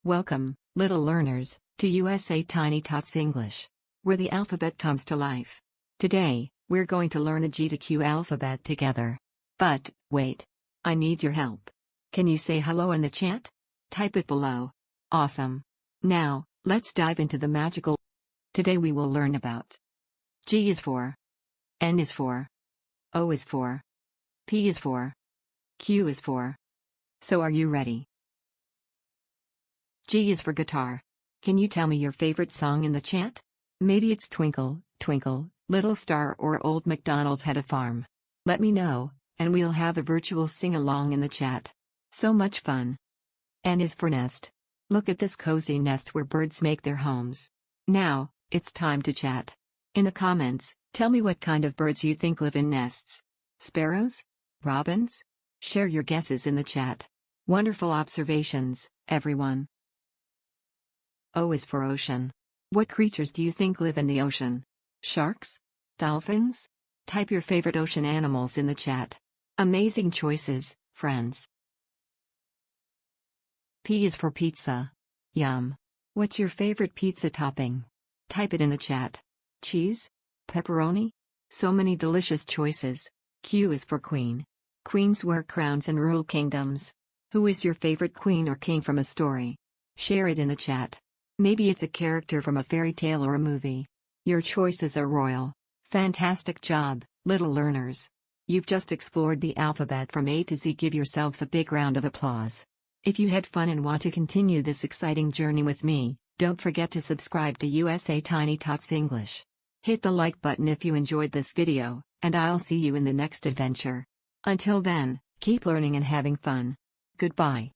Welcome, little learners, to USA Tiny Tots English, where the alphabet comes to life. Today, we're going to learn a G to Q alphabet together. But, wait. I need your help. Can you say hello in the chat? Type it below. Awesome. Now, let's dive into the magical. Today we will learn about G is for, N is for, O is for, P is for, Q is for. So are you ready? G is for guitar. Can you tell me your favorite song in the chat? Maybe it's Twinkle, Twinkle, Little Star or Old MacDonald Had a Farm. Let me know, and we'll have a virtual sing-along in the chat. So much fun. N is for nest. Look at this cozy nest where birds make their homes. Now, it's time to chat. In the comments, tell me what kind of birds you think live in nests. Sparrows? Robins? Share your guesses in the chat. Wonderful observations, everyone. O is for ocean. What creatures do you think live in the ocean? Sharks? Dolphins? Type your favorite ocean animals in the chat. Amazing choices, friends. P is for pizza. Yum. What's your favorite pizza topping? Type it in the chat. Cheese? Pepperoni? So many delicious choices. Q is for queen. Queens wear crowns and rule kingdoms. Who is your favorite queen or king from a story? Share it in the chat. Maybe it's a character from a fairy tale or a movie. Your choices are royal. Fantastic job, little learners. You've just explored the alphabet from A to Z. Give yourselves a big round of applause. If you had fun and want to continue this exciting journey with me, don't forget to subscribe to USA Tiny Tots English. Hit the like button if you enjoyed this video, and I'll see you in the next adventure. Until then, keep learning and having fun. Goodbye.